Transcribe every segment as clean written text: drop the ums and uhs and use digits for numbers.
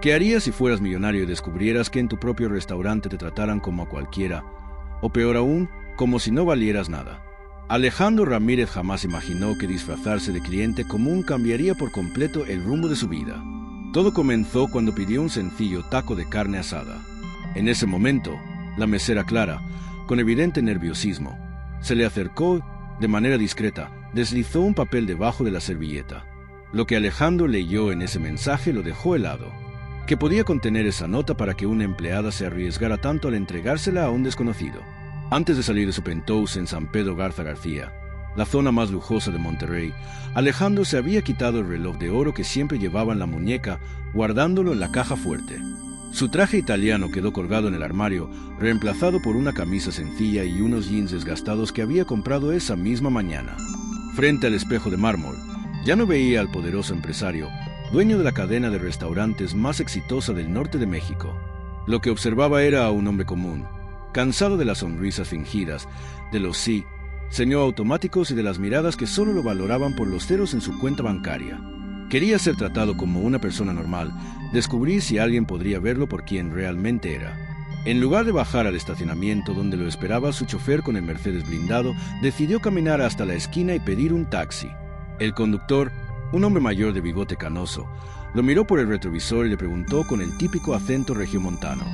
¿Qué harías si fueras millonario y descubrieras que en tu propio restaurante te trataran como a cualquiera, o peor aún, como si no valieras nada? Alejandro Ramírez jamás imaginó que disfrazarse de cliente común cambiaría por completo el rumbo de su vida. Todo comenzó cuando pidió un sencillo taco de carne asada. En ese momento, la mesera Clara, con evidente nerviosismo, se le acercó de manera discreta, deslizó un papel debajo de la servilleta. Lo que Alejandro leyó en ese mensaje lo dejó helado. ¿Qué podía contener esa nota para que una empleada se arriesgara tanto al entregársela a un desconocido? Antes de salir de su penthouse en San Pedro Garza García, la zona más lujosa de Monterrey, Alejandro se había quitado el reloj de oro que siempre llevaba en la muñeca, guardándolo en la caja fuerte. Su traje italiano quedó colgado en el armario, reemplazado por una camisa sencilla y unos jeans desgastados que había comprado esa misma mañana. Frente al espejo de mármol, ya no veía al poderoso empresario, dueño de la cadena de restaurantes más exitosa del norte de México. Lo que observaba era a un hombre común, cansado de las sonrisas fingidas, de los sí, señor automáticos y de las miradas que solo lo valoraban por los ceros en su cuenta bancaria. Quería ser tratado como una persona normal, descubrir si alguien podría verlo por quien realmente era. En lugar de bajar al estacionamiento donde lo esperaba su chofer con el Mercedes blindado, decidió caminar hasta la esquina y pedir un taxi. El conductor, un hombre mayor de bigote canoso, lo miró por el retrovisor y le preguntó con el típico acento regiomontano: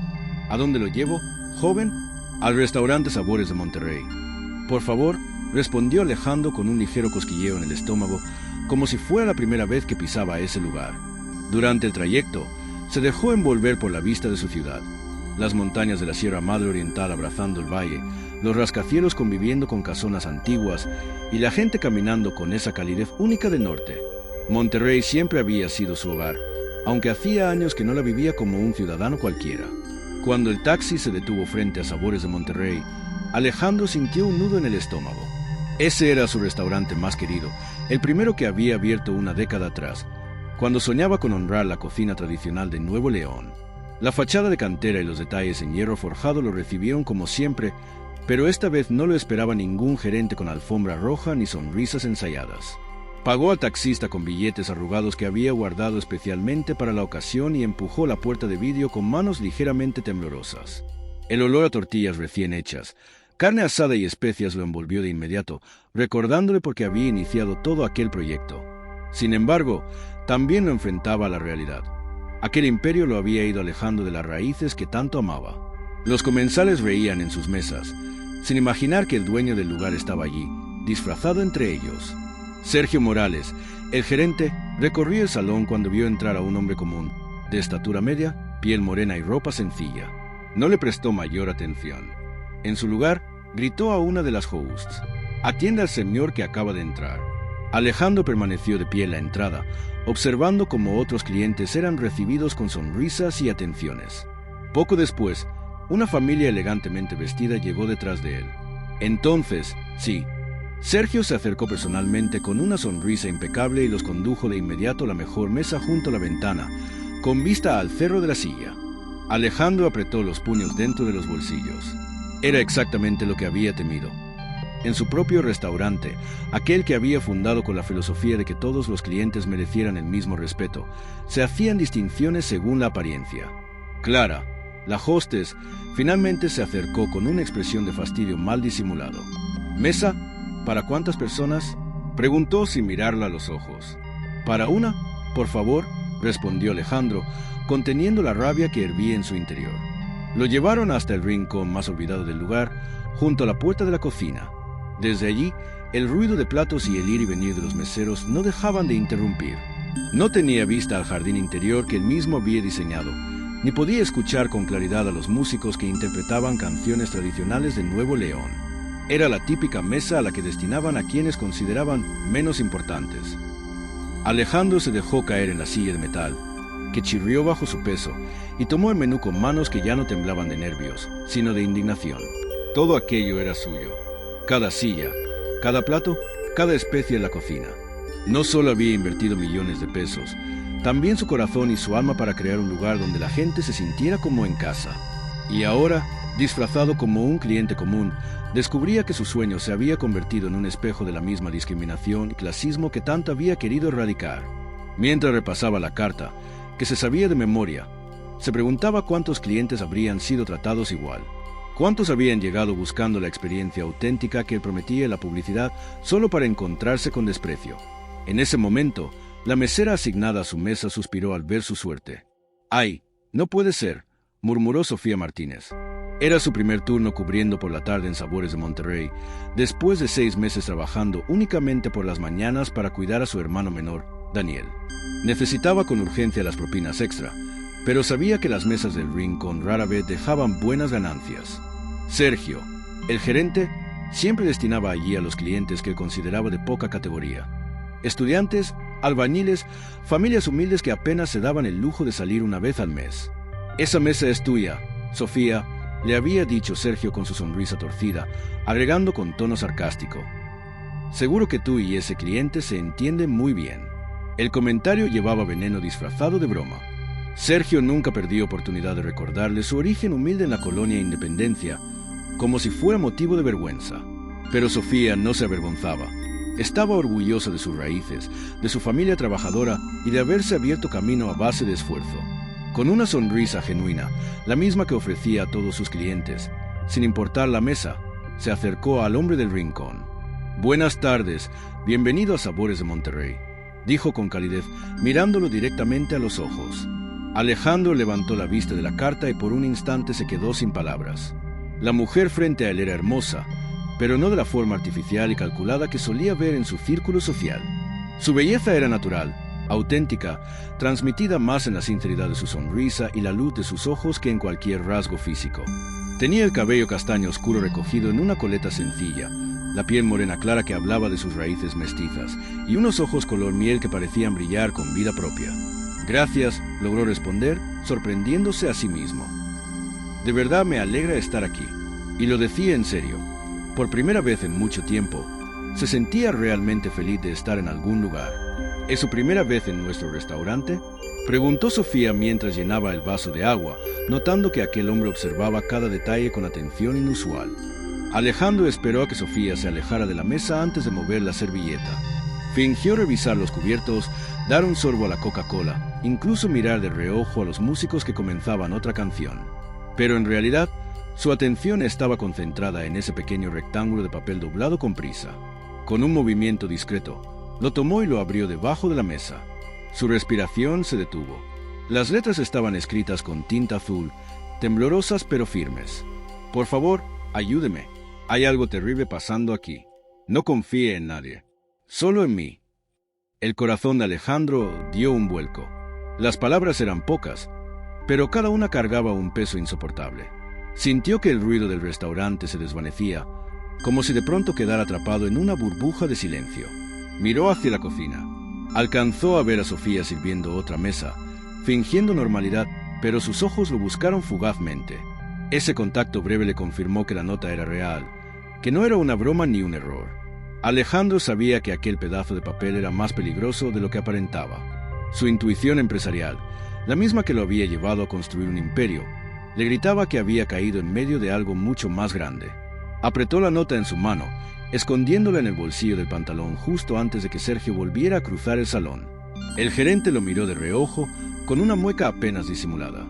¿A dónde lo llevo, joven? Al restaurante Sabores de Monterrey. Por favor, respondió Alejandro con un ligero cosquilleo en el estómago, como si fuera la primera vez que pisaba ese lugar. Durante el trayecto, se dejó envolver por la vista de su ciudad. Las montañas de la Sierra Madre Oriental abrazando el valle, los rascacielos conviviendo con casonas antiguas y la gente caminando con esa calidez única del norte. Monterrey siempre había sido su hogar, aunque hacía años que no la vivía como un ciudadano cualquiera. Cuando el taxi se detuvo frente a Sabores de Monterrey, Alejandro sintió un nudo en el estómago. Ese era su restaurante más querido, el primero que había abierto una década atrás, cuando soñaba con honrar la cocina tradicional de Nuevo León. La fachada de cantera y los detalles en hierro forjado lo recibieron como siempre, pero esta vez no lo esperaba ningún gerente con alfombra roja ni sonrisas ensayadas. Pagó al taxista con billetes arrugados que había guardado especialmente para la ocasión y empujó la puerta de vidrio con manos ligeramente temblorosas. El olor a tortillas recién hechas, carne asada y especias lo envolvió de inmediato, recordándole por qué había iniciado todo aquel proyecto. Sin embargo, también lo enfrentaba a la realidad. Aquel imperio lo había ido alejando de las raíces que tanto amaba. Los comensales reían en sus mesas, sin imaginar que el dueño del lugar estaba allí, disfrazado entre ellos. Sergio Morales, el gerente, recorrió el salón cuando vio entrar a un hombre común, de estatura media, piel morena y ropa sencilla. No le prestó mayor atención. En su lugar, gritó a una de las hosts: «Atienda al señor que acaba de entrar». Alejandro permaneció de pie en la entrada, observando cómo otros clientes eran recibidos con sonrisas y atenciones. Poco después, una familia elegantemente vestida llegó detrás de él. Entonces, sí, Sergio se acercó personalmente con una sonrisa impecable y los condujo de inmediato a la mejor mesa junto a la ventana, con vista al cerro de la silla. Alejandro apretó los puños dentro de los bolsillos. Era exactamente lo que había temido. En su propio restaurante, aquel que había fundado con la filosofía de que todos los clientes merecieran el mismo respeto, se hacían distinciones según la apariencia. Clara, la hostess, finalmente se acercó con una expresión de fastidio mal disimulado. «¿Mesa? ¿Para cuántas personas?», preguntó sin mirarla a los ojos. «Para una, por favor», respondió Alejandro, conteniendo la rabia que hervía en su interior. Lo llevaron hasta el rincón más olvidado del lugar, junto a la puerta de la cocina. Desde allí, el ruido de platos y el ir y venir de los meseros no dejaban de interrumpir. No tenía vista al jardín interior que él mismo había diseñado, ni podía escuchar con claridad a los músicos que interpretaban canciones tradicionales de Nuevo León. Era la típica mesa a la que destinaban a quienes consideraban menos importantes. Alejandro se dejó caer en la silla de metal, que chirrió bajo su peso, y tomó el menú con manos que ya no temblaban de nervios, sino de indignación. Todo aquello era suyo. Cada silla, cada plato, cada especie en la cocina. No solo había invertido millones de pesos, también su corazón y su alma para crear un lugar donde la gente se sintiera como en casa. Y ahora, disfrazado como un cliente común, descubría que su sueño se había convertido en un espejo de la misma discriminación y clasismo que tanto había querido erradicar. Mientras repasaba la carta, que se sabía de memoria, Se preguntaba cuántos clientes habrían sido tratados igual. Cuántos habían llegado buscando la experiencia auténtica que prometía la publicidad solo para encontrarse con desprecio. En ese momento, la mesera asignada a su mesa suspiró al ver su suerte. «¡Ay, no puede ser!», murmuró Sofía Martínez. Era su primer turno cubriendo por la tarde en Sabores de Monterrey, después de 6 meses trabajando únicamente por las mañanas para cuidar a su hermano menor, Daniel. Necesitaba con urgencia las propinas extra, pero sabía que las mesas del Rincón rara vez dejaban buenas ganancias. Sergio, el gerente, siempre destinaba allí a los clientes que consideraba de poca categoría. Estudiantes, albañiles, familias humildes que apenas se daban el lujo de salir una vez al mes. «Esa mesa es tuya, Sofía», le había dicho Sergio con su sonrisa torcida, agregando con tono sarcástico: «Seguro que tú y ese cliente se entienden muy bien». El comentario llevaba veneno disfrazado de broma. Sergio nunca perdió oportunidad de recordarle su origen humilde en la colonia Independencia, como si fuera motivo de vergüenza. Pero Sofía no se avergonzaba. Estaba orgullosa de sus raíces, de su familia trabajadora y de haberse abierto camino a base de esfuerzo. Con una sonrisa genuina, la misma que ofrecía a todos sus clientes, sin importar la mesa, se acercó al hombre del rincón. «Buenas tardes, bienvenido a Sabores de Monterrey», dijo con calidez, mirándolo directamente a los ojos. Alejandro levantó la vista de la carta y por un instante se quedó sin palabras. La mujer frente a él era hermosa, pero no de la forma artificial y calculada que solía ver en su círculo social. Su belleza era natural, auténtica, transmitida más en la sinceridad de su sonrisa y la luz de sus ojos que en cualquier rasgo físico. Tenía el cabello castaño oscuro recogido en una coleta sencilla, la piel morena clara que hablaba de sus raíces mestizas, y unos ojos color miel que parecían brillar con vida propia. «Gracias», logró responder, sorprendiéndose a sí mismo. «De verdad me alegra estar aquí». Y lo decía en serio. Por primera vez en mucho tiempo, se sentía realmente feliz de estar en algún lugar. «¿Es su primera vez en nuestro restaurante?», preguntó Sofía mientras llenaba el vaso de agua, notando que aquel hombre observaba cada detalle con atención inusual. Alejandro esperó a que Sofía se alejara de la mesa antes de mover la servilleta. Fingió revisar los cubiertos, dar un sorbo a la Coca-Cola, incluso mirar de reojo a los músicos que comenzaban otra canción. Pero en realidad, su atención estaba concentrada en ese pequeño rectángulo de papel doblado con prisa. Con un movimiento discreto, lo tomó y lo abrió debajo de la mesa. Su respiración se detuvo. Las letras estaban escritas con tinta azul, temblorosas pero firmes. «Por favor, ayúdeme. Hay algo terrible pasando aquí. No confíe en nadie. Solo en mí». El corazón de Alejandro dio un vuelco. Las palabras eran pocas, pero cada una cargaba un peso insoportable. Sintió que el ruido del restaurante se desvanecía, como si de pronto quedara atrapado en una burbuja de silencio. Miró hacia la cocina. Alcanzó a ver a Sofía sirviendo otra mesa, fingiendo normalidad, pero sus ojos lo buscaron fugazmente. Ese contacto breve le confirmó que la nota era real, que no era una broma ni un error. Alejandro sabía que aquel pedazo de papel era más peligroso de lo que aparentaba. Su intuición empresarial, la misma que lo había llevado a construir un imperio, le gritaba que había caído en medio de algo mucho más grande. Apretó la nota en su mano, escondiéndola en el bolsillo del pantalón justo antes de que Sergio volviera a cruzar el salón. El gerente lo miró de reojo, con una mueca apenas disimulada.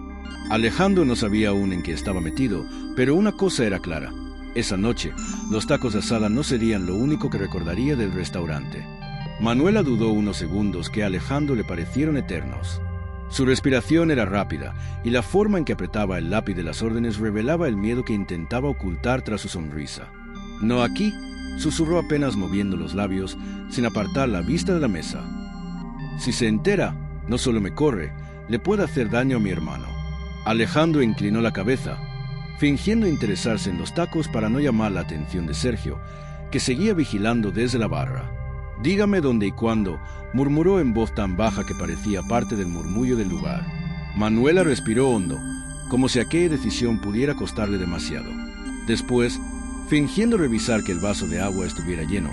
Alejandro no sabía aún en qué estaba metido, pero una cosa era clara. Esa noche, los tacos de asada no serían lo único que recordaría del restaurante. Manuela dudó unos segundos que a Alejandro le parecieron eternos. Su respiración era rápida, y la forma en que apretaba el lápiz de las órdenes revelaba el miedo que intentaba ocultar tras su sonrisa. «No aquí», susurró apenas moviendo los labios, sin apartar la vista de la mesa. «Si se entera, no solo me corre, le puede hacer daño a mi hermano». Alejandro inclinó la cabeza, fingiendo interesarse en los tacos para no llamar la atención de Sergio, que seguía vigilando desde la barra. «Dígame dónde y cuándo», murmuró en voz tan baja que parecía parte del murmullo del lugar. Manuela respiró hondo, como si aquella decisión pudiera costarle demasiado. Después, fingiendo revisar que el vaso de agua estuviera lleno,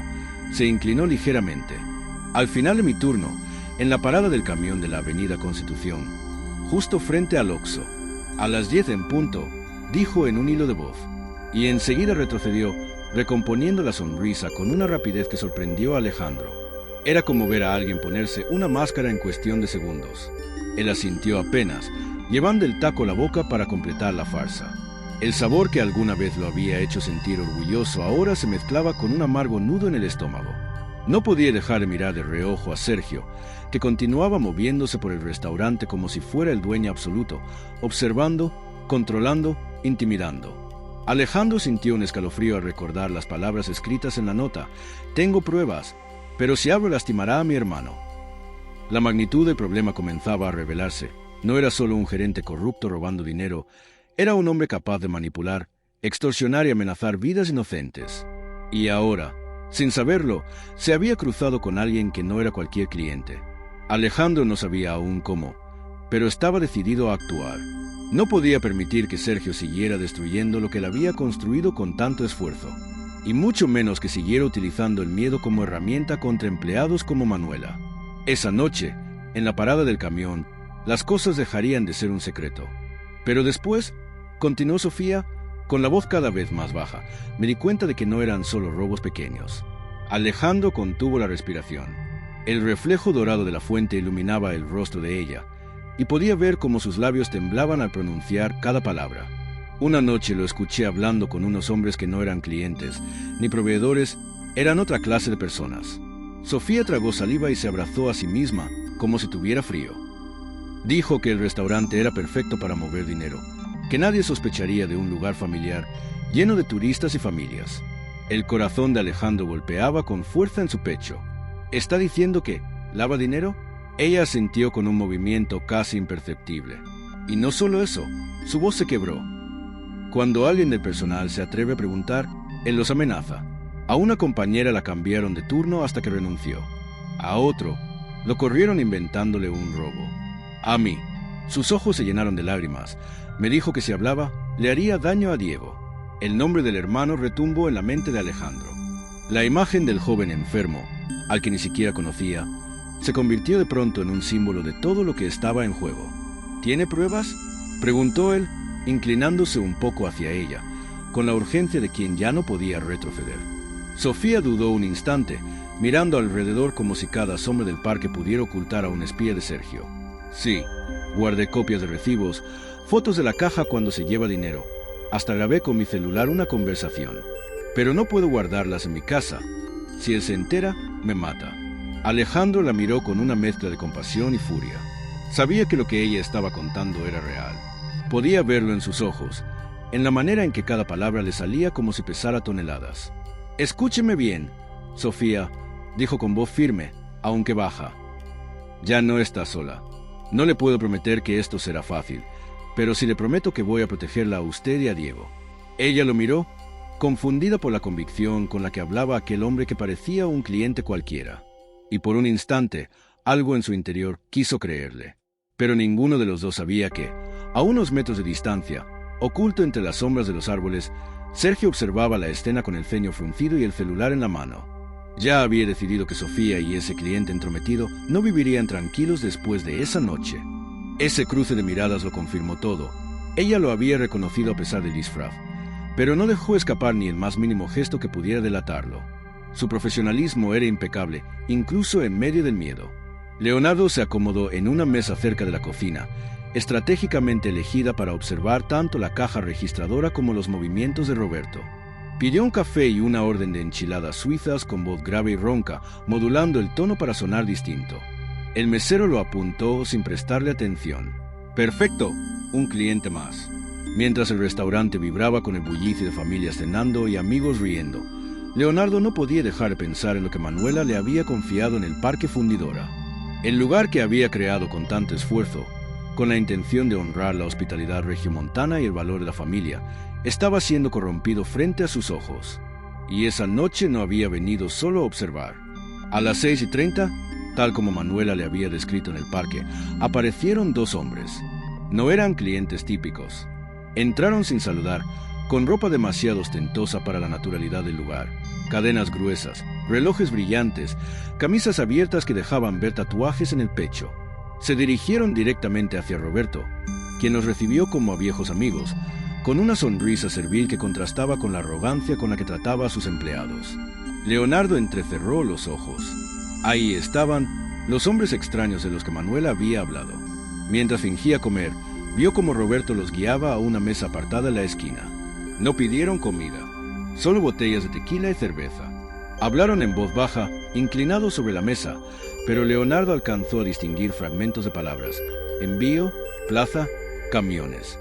se inclinó ligeramente. «Al final de mi turno, en la parada del camión de la Avenida Constitución, justo frente al Oxxo, a las 10 en punto», dijo en un hilo de voz, y enseguida retrocedió, recomponiendo la sonrisa con una rapidez que sorprendió a Alejandro. Era como ver a alguien ponerse una máscara en cuestión de segundos. Él asintió apenas, llevando el taco a la boca para completar la farsa. El sabor que alguna vez lo había hecho sentir orgulloso ahora se mezclaba con un amargo nudo en el estómago. No podía dejar de mirar de reojo a Sergio, que continuaba moviéndose por el restaurante como si fuera el dueño absoluto, observando, controlando, intimidando. Alejandro sintió un escalofrío al recordar las palabras escritas en la nota. Tengo pruebas, pero si abro lastimará a mi hermano. La magnitud del problema comenzaba a revelarse. No era solo un gerente corrupto robando dinero, era un hombre capaz de manipular, extorsionar y amenazar vidas inocentes. Y ahora, sin saberlo, se había cruzado con alguien que no era cualquier cliente. Alejandro no sabía aún cómo, pero estaba decidido a actuar. No podía permitir que Sergio siguiera destruyendo lo que él había construido con tanto esfuerzo, y mucho menos que siguiera utilizando el miedo como herramienta contra empleados como Manuela. Esa noche, en la parada del camión, las cosas dejarían de ser un secreto. Pero después, continuó Sofía, con la voz cada vez más baja, me di cuenta de que no eran solo robos pequeños. Alejandro contuvo la respiración. El reflejo dorado de la fuente iluminaba el rostro de ella, y podía ver cómo sus labios temblaban al pronunciar cada palabra. Una noche lo escuché hablando con unos hombres que no eran clientes, ni proveedores, eran otra clase de personas. Sofía tragó saliva y se abrazó a sí misma, como si tuviera frío. Dijo que el restaurante era perfecto para mover dinero, que nadie sospecharía de un lugar familiar, lleno de turistas y familias. El corazón de Alejandro golpeaba con fuerza en su pecho. ¿Está diciendo que lava dinero? Ella asintió con un movimiento casi imperceptible. Y no solo eso, su voz se quebró. Cuando alguien del personal se atreve a preguntar, él los amenaza. A una compañera la cambiaron de turno hasta que renunció. A otro, lo corrieron inventándole un robo. A mí, sus ojos se llenaron de lágrimas. Me dijo que si hablaba, le haría daño a Diego. El nombre del hermano retumbó en la mente de Alejandro. La imagen del joven enfermo, al que ni siquiera conocía, se convirtió de pronto en un símbolo de todo lo que estaba en juego. ¿Tiene pruebas?, preguntó él, inclinándose un poco hacia ella, con la urgencia de quien ya no podía retroceder. Sofía dudó un instante, mirando alrededor como si cada sombra del parque pudiera ocultar a un espía de Sergio. Sí, guardé copias de recibos, fotos de la caja cuando se lleva dinero. Hasta grabé con mi celular una conversación. Pero no puedo guardarlas en mi casa. Si él se entera, me mata. Alejandro la miró con una mezcla de compasión y furia. Sabía que lo que ella estaba contando era real. Podía verlo en sus ojos, en la manera en que cada palabra le salía como si pesara toneladas. «Escúcheme bien», Sofía dijo con voz firme, aunque baja. «Ya no está sola. No le puedo prometer que esto será fácil, pero sí le prometo que voy a protegerla a usted y a Diego». Ella lo miró, confundida por la convicción con la que hablaba aquel hombre que parecía un cliente cualquiera. Y por un instante, algo en su interior quiso creerle. Pero ninguno de los dos sabía que, a unos metros de distancia, oculto entre las sombras de los árboles, Sergio observaba la escena con el ceño fruncido y el celular en la mano. Ya había decidido que Sofía y ese cliente entrometido no vivirían tranquilos después de esa noche. Ese cruce de miradas lo confirmó todo. Ella lo había reconocido a pesar del disfraz, pero no dejó escapar ni el más mínimo gesto que pudiera delatarlo. Su profesionalismo era impecable, incluso en medio del miedo. Leonardo se acomodó en una mesa cerca de la cocina, estratégicamente elegida para observar tanto la caja registradora como los movimientos de Roberto. Pidió un café y una orden de enchiladas suizas con voz grave y ronca, modulando el tono para sonar distinto. El mesero lo apuntó sin prestarle atención. «Perfecto, un cliente más». Mientras el restaurante vibraba con el bullicio de familias cenando y amigos riendo, Leonardo no podía dejar de pensar en lo que Manuela le había confiado en el Parque Fundidora. El lugar que había creado con tanto esfuerzo, con la intención de honrar la hospitalidad regiomontana y el valor de la familia, estaba siendo corrompido frente a sus ojos. Y esa noche no había venido solo a observar. A las 6:30, tal como Manuela le había descrito en el parque, aparecieron dos hombres. No eran clientes típicos. Entraron sin saludar, con ropa demasiado ostentosa para la naturalidad del lugar, cadenas gruesas, relojes brillantes, camisas abiertas que dejaban ver tatuajes en el pecho. Se dirigieron directamente hacia Roberto, quien los recibió como a viejos amigos, con una sonrisa servil que contrastaba con la arrogancia con la que trataba a sus empleados. Leonardo entrecerró los ojos. Ahí estaban los hombres extraños de los que Manuela había hablado. Mientras fingía comer, vio como Roberto los guiaba a una mesa apartada en la esquina. No pidieron comida, solo botellas de tequila y cerveza. Hablaron en voz baja, inclinados sobre la mesa, pero Leonardo alcanzó a distinguir fragmentos de palabras: envío, plaza, camiones.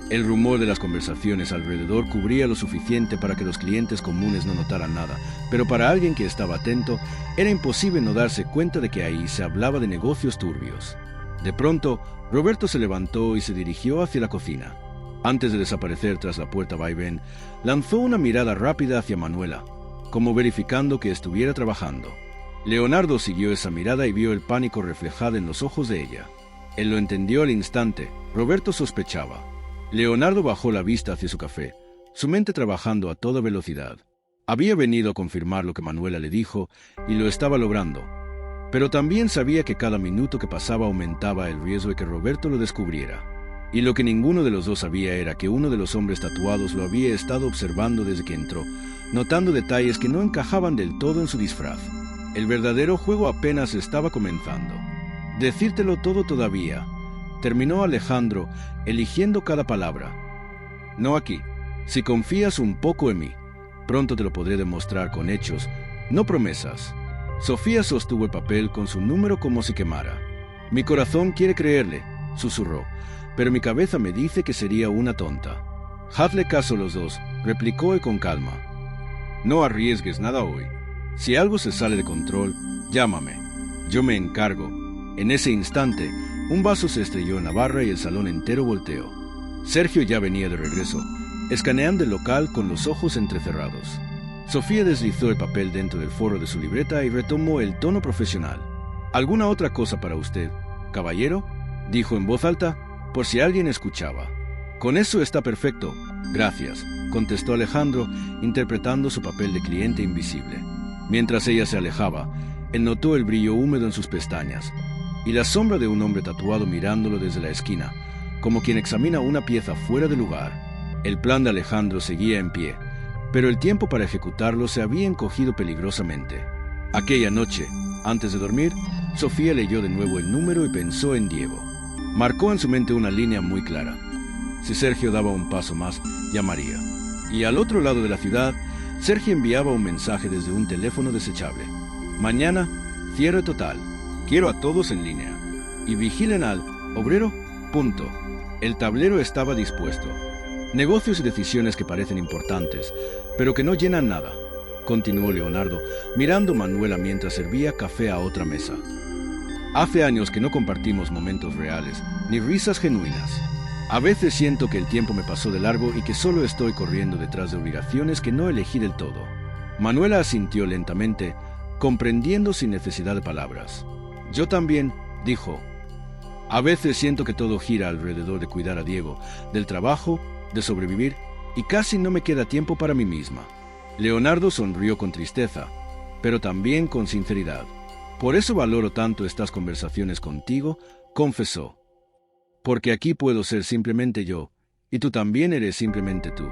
El rumor de las conversaciones alrededor cubría lo suficiente para que los clientes comunes no notaran nada, pero para alguien que estaba atento, era imposible no darse cuenta de que ahí se hablaba de negocios turbios. De pronto, Roberto se levantó y se dirigió hacia la cocina. Antes de desaparecer tras la puerta vaivén, lanzó una mirada rápida hacia Manuela, como verificando que estuviera trabajando. Leonardo siguió esa mirada y vio el pánico reflejado en los ojos de ella. Él lo entendió al instante. Roberto sospechaba. Leonardo bajó la vista hacia su café, su mente trabajando a toda velocidad. Había venido a confirmar lo que Manuela le dijo y lo estaba logrando. Pero también sabía que cada minuto que pasaba aumentaba el riesgo de que Roberto lo descubriera. Y lo que ninguno de los dos sabía era que uno de los hombres tatuados lo había estado observando desde que entró, notando detalles que no encajaban del todo en su disfraz. El verdadero juego apenas estaba comenzando. Decírtelo todo todavía, terminó Alejandro, eligiendo cada palabra. No aquí. Si confías un poco en mí, pronto te lo podré demostrar con hechos, no promesas. Sofía sostuvo el papel con su número como si quemara. Mi corazón quiere creerle, susurró, pero mi cabeza me dice que sería una tonta. Hazle caso los dos, replicó él con calma. No arriesgues nada hoy. Si algo se sale de control, llámame. Yo me encargo. En ese instante, un vaso se estrelló en la barra y el salón entero volteó. Sergio ya venía de regreso, escaneando el local con los ojos entrecerrados. Sofía deslizó el papel dentro del forro de su libreta y retomó el tono profesional. ¿Alguna otra cosa para usted, caballero?, dijo en voz alta, por si alguien escuchaba. Con eso está perfecto, gracias, contestó Alejandro, interpretando su papel de cliente invisible. Mientras ella se alejaba, él notó el brillo húmedo en sus pestañas y la sombra de un hombre tatuado mirándolo desde la esquina, como quien examina una pieza fuera de lugar. El plan de Alejandro seguía en pie, pero el tiempo para ejecutarlo se había encogido peligrosamente. Aquella noche, antes de dormir, Sofía leyó de nuevo el número y pensó en Diego. Marcó en su mente una línea muy clara. Si Sergio daba un paso más, llamaría. Y al otro lado de la ciudad, Sergio enviaba un mensaje desde un teléfono desechable. Mañana, cierre total. Quiero a todos en línea. Y vigilen al obrero. Punto. El tablero estaba dispuesto. Negocios y decisiones que parecen importantes, pero que no llenan nada, continuó Leonardo, mirando a Manuela mientras servía café a otra mesa. Hace años que no compartimos momentos reales, ni risas genuinas. A veces siento que el tiempo me pasó de largo y que solo estoy corriendo detrás de obligaciones que no elegí del todo. Manuela asintió lentamente, comprendiendo sin necesidad de palabras. Yo también, dijo. A veces siento que todo gira alrededor de cuidar a Diego, del trabajo, de sobrevivir, y casi no me queda tiempo para mí misma. Leonardo sonrió con tristeza, pero también con sinceridad. Por eso valoro tanto estas conversaciones contigo, confesó. Porque aquí puedo ser simplemente yo, y tú también eres simplemente tú.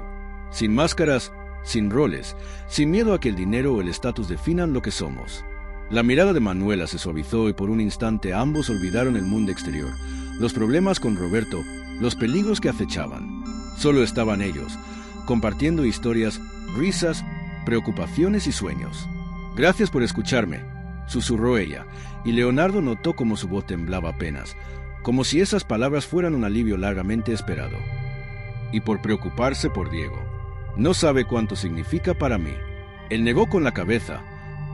Sin máscaras, sin roles, sin miedo a que el dinero o el estatus definan lo que somos. La mirada de Manuela se suavizó y por un instante ambos olvidaron el mundo exterior, los problemas con Roberto, los peligros que acechaban. Solo estaban ellos, compartiendo historias, risas, preocupaciones y sueños. Gracias por escucharme, susurró ella, y Leonardo notó cómo su voz temblaba apenas, como si esas palabras fueran un alivio largamente esperado. Y por preocuparse por Diego. No sabe cuánto significa para mí. Él negó con la cabeza,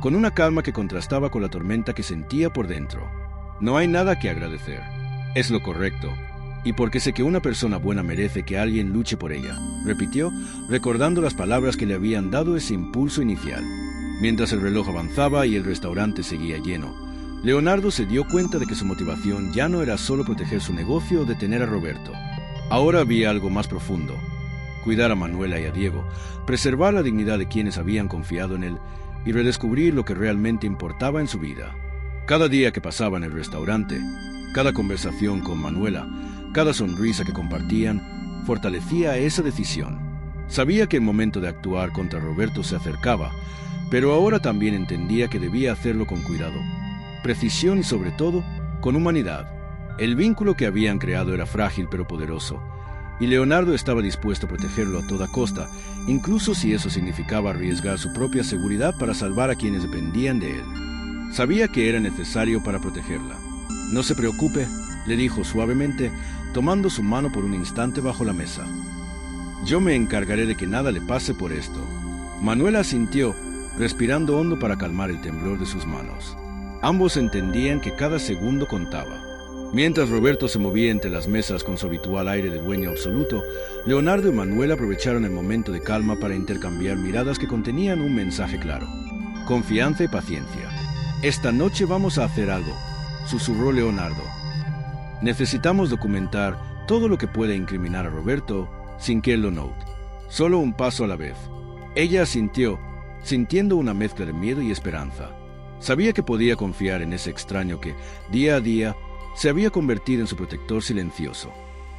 con una calma que contrastaba con la tormenta que sentía por dentro. No hay nada que agradecer. Es lo correcto. Y porque sé que una persona buena merece que alguien luche por ella, repitió, recordando las palabras que le habían dado ese impulso inicial. Mientras el reloj avanzaba y el restaurante seguía lleno, Leonardo se dio cuenta de que su motivación ya no era solo proteger su negocio o detener a Roberto. Ahora había algo más profundo. Cuidar a Manuela y a Diego, preservar la dignidad de quienes habían confiado en él y redescubrir lo que realmente importaba en su vida. Cada día que pasaba en el restaurante, cada conversación con Manuela, cada sonrisa que compartían, fortalecía esa decisión. Sabía que el momento de actuar contra Roberto se acercaba, pero ahora también entendía que debía hacerlo con cuidado, precisión y sobre todo, con humanidad. El vínculo que habían creado era frágil pero poderoso, y Leonardo estaba dispuesto a protegerlo a toda costa, incluso si eso significaba arriesgar su propia seguridad para salvar a quienes dependían de él. Sabía que era necesario para protegerla. «No se preocupe», le dijo suavemente, tomando su mano por un instante bajo la mesa. «Yo me encargaré de que nada le pase por esto». Manuela asintió, respirando hondo para calmar el temblor de sus manos. Ambos entendían que cada segundo contaba. Mientras Roberto se movía entre las mesas con su habitual aire de dueño absoluto, Leonardo y Manuela aprovecharon el momento de calma para intercambiar miradas que contenían un mensaje claro: confianza y paciencia. «Esta noche vamos a hacer algo», susurró Leonardo. «Necesitamos documentar todo lo que pueda incriminar a Roberto sin que él lo note. Solo un paso a la vez». Ella asintió, sintiendo una mezcla de miedo y esperanza. Sabía que podía confiar en ese extraño que, día a día, se había convertido en su protector silencioso.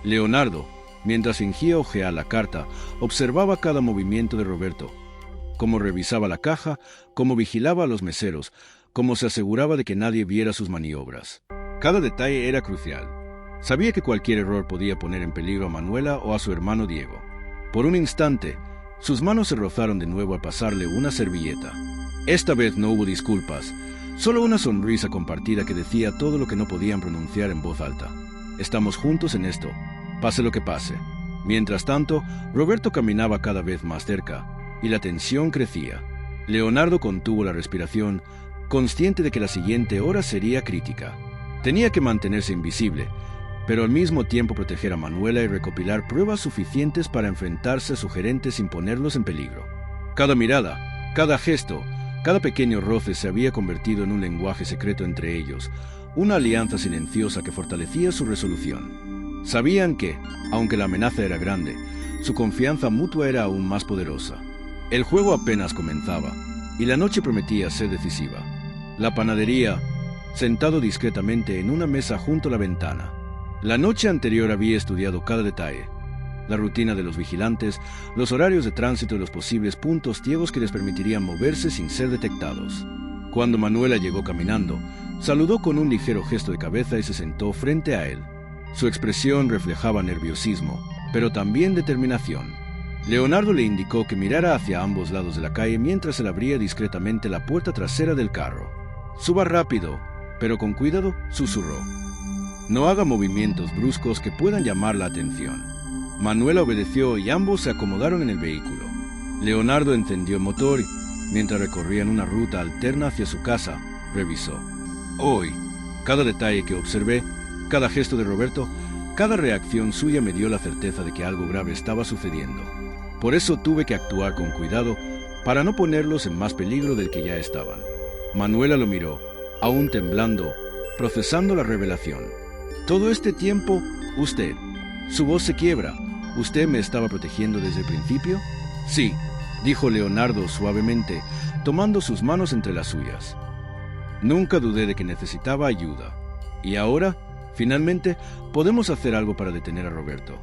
Leonardo, mientras fingía ojear la carta, observaba cada movimiento de Roberto, cómo revisaba la caja, cómo vigilaba a los meseros, cómo se aseguraba de que nadie viera sus maniobras. Cada detalle era crucial. Sabía que cualquier error podía poner en peligro a Manuela o a su hermano Diego. Por un instante, sus manos se rozaron de nuevo al pasarle una servilleta. Esta vez no hubo disculpas, solo una sonrisa compartida que decía todo lo que no podían pronunciar en voz alta. «Estamos juntos en esto, pase lo que pase». Mientras tanto, Roberto caminaba cada vez más cerca, y la tensión crecía. Leonardo contuvo la respiración, consciente de que la siguiente hora sería crítica. Tenía que mantenerse invisible, pero al mismo tiempo proteger a Manuela y recopilar pruebas suficientes para enfrentarse a su gerente sin ponerlos en peligro. Cada mirada, cada gesto, cada pequeño roce se había convertido en un lenguaje secreto entre ellos, una alianza silenciosa que fortalecía su resolución. Sabían que, aunque la amenaza era grande, su confianza mutua era aún más poderosa. El juego apenas comenzaba, y la noche prometía ser decisiva. La panadería, sentado discretamente en una mesa junto a la ventana. La noche anterior había estudiado cada detalle: la rutina de los vigilantes, los horarios de tránsito y los posibles puntos ciegos que les permitirían moverse sin ser detectados. Cuando Manuela llegó caminando, saludó con un ligero gesto de cabeza y se sentó frente a él. Su expresión reflejaba nerviosismo, pero también determinación. Leonardo le indicó que mirara hacia ambos lados de la calle mientras él abría discretamente la puerta trasera del carro. «Suba rápido, pero con cuidado», susurró. «No haga movimientos bruscos que puedan llamar la atención». Manuela obedeció y ambos se acomodaron en el vehículo. Leonardo encendió el motor y, mientras recorrían una ruta alterna hacia su casa, revisó. Hoy, cada detalle que observé, cada gesto de Roberto, cada reacción suya me dio la certeza de que algo grave estaba sucediendo. Por eso tuve que actuar con cuidado para no ponerlos en más peligro del que ya estaban. Manuela lo miró, aún temblando, procesando la revelación. «Todo este tiempo, usted». Su voz se quiebra. «¿Usted me estaba protegiendo desde el principio?» «Sí», dijo Leonardo suavemente, tomando sus manos entre las suyas. «Nunca dudé de que necesitaba ayuda. Y ahora, finalmente, podemos hacer algo para detener a Roberto».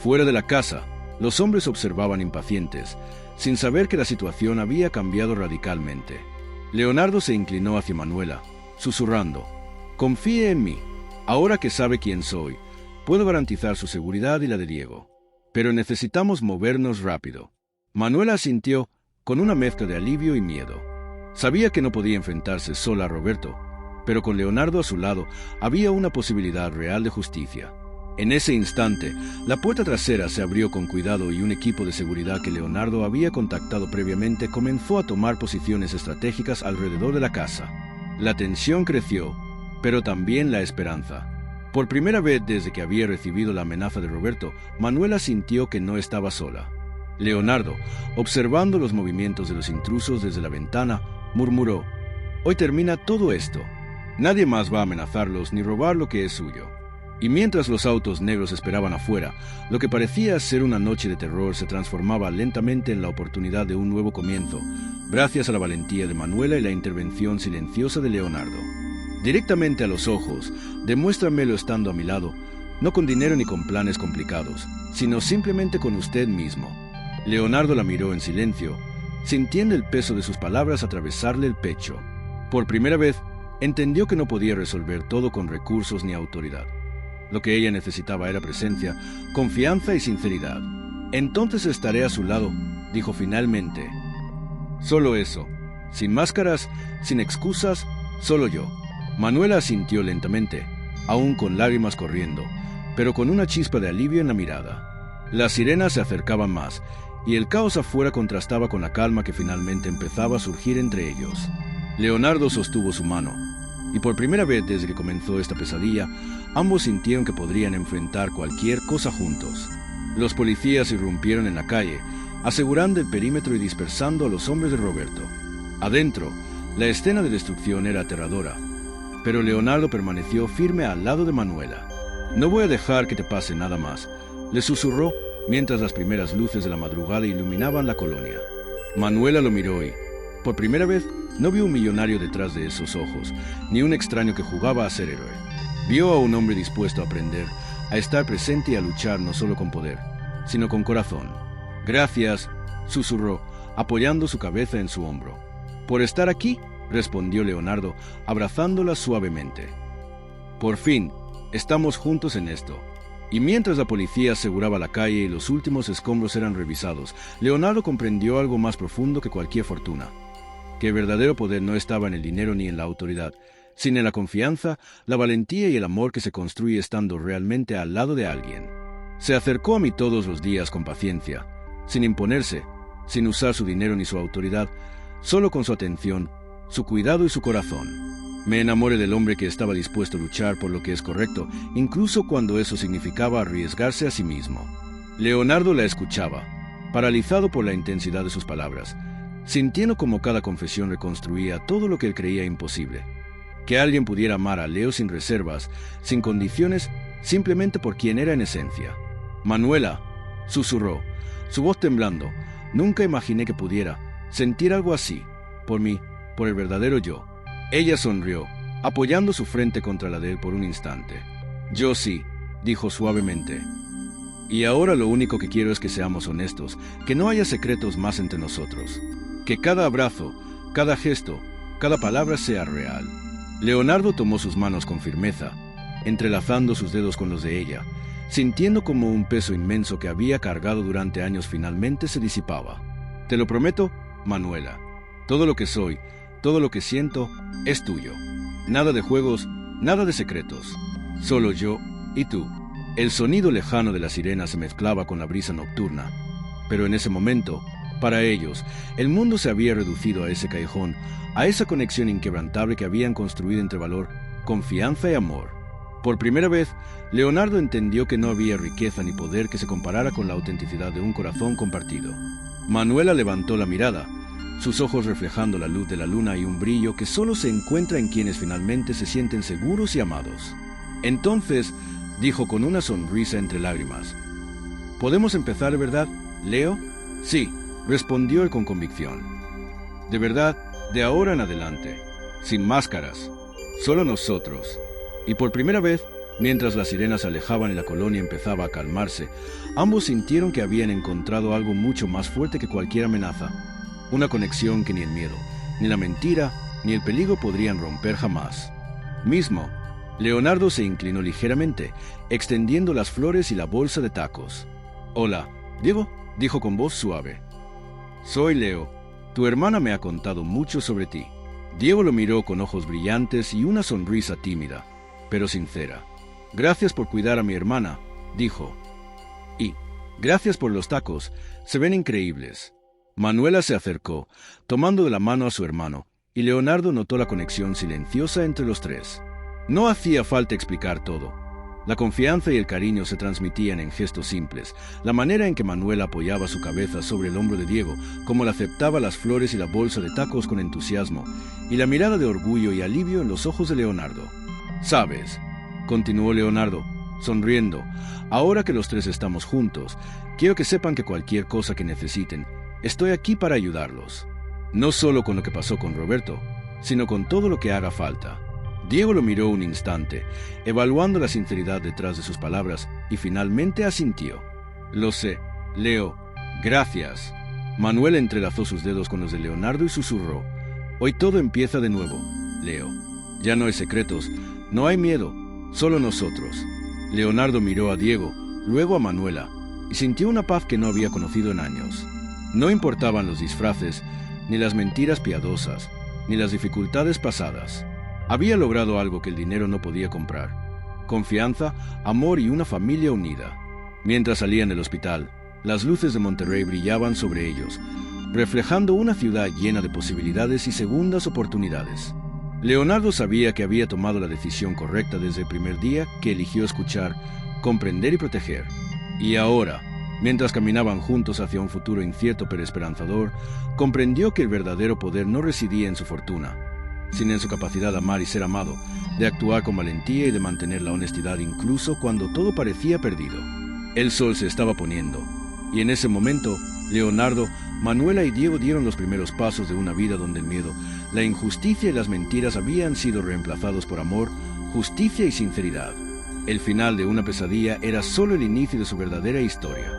Fuera de la casa, los hombres observaban impacientes, sin saber que la situación había cambiado radicalmente. Leonardo se inclinó hacia Manuela, susurrando: «Confíe en mí. Ahora que sabe quién soy, puedo garantizar su seguridad y la de Diego. Pero necesitamos movernos rápido». Manuela asintió con una mezcla de alivio y miedo. Sabía que no podía enfrentarse sola a Roberto, pero con Leonardo a su lado había una posibilidad real de justicia. En ese instante, la puerta trasera se abrió con cuidado y un equipo de seguridad que Leonardo había contactado previamente comenzó a tomar posiciones estratégicas alrededor de la casa. La tensión creció, pero también la esperanza. Por primera vez desde que había recibido la amenaza de Roberto, Manuela sintió que no estaba sola. Leonardo, observando los movimientos de los intrusos desde la ventana, murmuró: «Hoy termina todo esto. Nadie más va a amenazarlos ni robar lo que es suyo». Y mientras los autos negros esperaban afuera, lo que parecía ser una noche de terror se transformaba lentamente en la oportunidad de un nuevo comienzo, gracias a la valentía de Manuela y la intervención silenciosa de Leonardo. «Directamente a los ojos, demuéstramelo estando a mi lado, no con dinero ni con planes complicados, sino simplemente con usted mismo». Leonardo la miró en silencio, sintiendo el peso de sus palabras atravesarle el pecho. Por primera vez, entendió que no podía resolver todo con recursos ni autoridad. Lo que ella necesitaba era presencia, confianza y sinceridad. «Entonces estaré a su lado», dijo finalmente. «Solo eso. Sin máscaras, sin excusas, solo yo». Manuela asintió lentamente, aún con lágrimas corriendo, pero con una chispa de alivio en la mirada. Las sirenas se acercaban más, y el caos afuera contrastaba con la calma que finalmente empezaba a surgir entre ellos. Leonardo sostuvo su mano, y por primera vez desde que comenzó esta pesadilla, ambos sintieron que podrían enfrentar cualquier cosa juntos. Los policías irrumpieron en la calle, asegurando el perímetro y dispersando a los hombres de Roberto. Adentro, la escena de destrucción era aterradora, pero Leonardo permaneció firme al lado de Manuela. «No voy a dejar que te pase nada más», le susurró mientras las primeras luces de la madrugada iluminaban la colonia. Manuela lo miró y, por primera vez, no vio un millonario detrás de esos ojos, ni un extraño que jugaba a ser héroe. Vio a un hombre dispuesto a aprender, a estar presente y a luchar no solo con poder, sino con corazón. «Gracias», susurró, apoyando su cabeza en su hombro. «Por estar aquí», respondió Leonardo, abrazándola suavemente. «Por fin, estamos juntos en esto». Y mientras la policía aseguraba la calle y los últimos escombros eran revisados, Leonardo comprendió algo más profundo que cualquier fortuna: que el verdadero poder no estaba en el dinero ni en la autoridad, sino en la confianza, la valentía y el amor que se construye estando realmente al lado de alguien. Se acercó a mí todos los días con paciencia, sin imponerse, sin usar su dinero ni su autoridad, solo con su atención, su cuidado y su corazón. Me enamoré del hombre que estaba dispuesto a luchar por lo que es correcto, incluso cuando eso significaba arriesgarse a sí mismo. Leonardo la escuchaba, paralizado por la intensidad de sus palabras, sintiendo como cada confesión reconstruía todo lo que él creía imposible. Que alguien pudiera amar a Leo sin reservas, sin condiciones, simplemente por quien era en esencia. «Manuela», susurró, su voz temblando, «nunca imaginé que pudiera sentir algo así, por mí, por el verdadero yo». Ella sonrió, apoyando su frente contra la de él por un instante. «Yo sí», dijo suavemente. «Y ahora lo único que quiero es que seamos honestos, que no haya secretos más entre nosotros. Que cada abrazo, cada gesto, cada palabra sea real». Leonardo tomó sus manos con firmeza, entrelazando sus dedos con los de ella, sintiendo como un peso inmenso que había cargado durante años finalmente se disipaba. «Te lo prometo, Manuela. Todo lo que soy, todo lo que siento, es tuyo. Nada de juegos, nada de secretos. Solo yo y tú». El sonido lejano de la sirena se mezclaba con la brisa nocturna, pero en ese momento, para ellos, el mundo se había reducido a ese callejón, a esa conexión inquebrantable que habían construido entre valor, confianza y amor. Por primera vez, Leonardo entendió que no había riqueza ni poder que se comparara con la autenticidad de un corazón compartido. Manuela levantó la mirada, sus ojos reflejando la luz de la luna y un brillo que solo se encuentra en quienes finalmente se sienten seguros y amados. Entonces, dijo con una sonrisa entre lágrimas: «¿Podemos empezar, verdad, Leo?» «Sí», respondió él con convicción. «De verdad, de ahora en adelante, sin máscaras, solo nosotros». Y por primera vez, mientras las sirenas se alejaban y la colonia empezaba a calmarse, ambos sintieron que habían encontrado algo mucho más fuerte que cualquier amenaza. Una conexión que ni el miedo, ni la mentira, ni el peligro podrían romper jamás. Mismo, Leonardo se inclinó ligeramente, extendiendo las flores y la bolsa de tacos. «Hola, Diego», dijo con voz suave. «Soy Leo. Tu hermana me ha contado mucho sobre ti». Diego lo miró con ojos brillantes y una sonrisa tímida, pero sincera. «Gracias por cuidar a mi hermana», dijo. «Y gracias por los tacos. Se ven increíbles». Manuela se acercó, tomando de la mano a su hermano, y Leonardo notó la conexión silenciosa entre los tres. No hacía falta explicar todo. La confianza y el cariño se transmitían en gestos simples, la manera en que Manuela apoyaba su cabeza sobre el hombro de Diego, como le aceptaba las flores y la bolsa de tacos con entusiasmo, y la mirada de orgullo y alivio en los ojos de Leonardo. «Sabes», continuó Leonardo, sonriendo, «ahora que los tres estamos juntos, quiero que sepan que cualquier cosa que necesiten, estoy aquí para ayudarlos. No solo con lo que pasó con Roberto, sino con todo lo que haga falta». Diego lo miró un instante, evaluando la sinceridad detrás de sus palabras, y finalmente asintió. «Lo sé, Leo. Gracias». Manuel entrelazó sus dedos con los de Leonardo y susurró: «Hoy todo empieza de nuevo, Leo. Ya no hay secretos, no hay miedo, solo nosotros». Leonardo miró a Diego, luego a Manuela, y sintió una paz que no había conocido en años. No importaban los disfraces, ni las mentiras piadosas, ni las dificultades pasadas. Había logrado algo que el dinero no podía comprar: confianza, amor y una familia unida. Mientras salían del hospital, las luces de Monterrey brillaban sobre ellos, reflejando una ciudad llena de posibilidades y segundas oportunidades. Leonardo sabía que había tomado la decisión correcta desde el primer día que eligió escuchar, comprender y proteger. Y ahora, mientras caminaban juntos hacia un futuro incierto pero esperanzador, comprendió que el verdadero poder no residía en su fortuna, sino en su capacidad de amar y ser amado, de actuar con valentía y de mantener la honestidad incluso cuando todo parecía perdido. El sol se estaba poniendo, y en ese momento, Leonardo, Manuela y Diego dieron los primeros pasos de una vida donde el miedo, la injusticia y las mentiras habían sido reemplazados por amor, justicia y sinceridad. El final de una pesadilla era solo el inicio de su verdadera historia.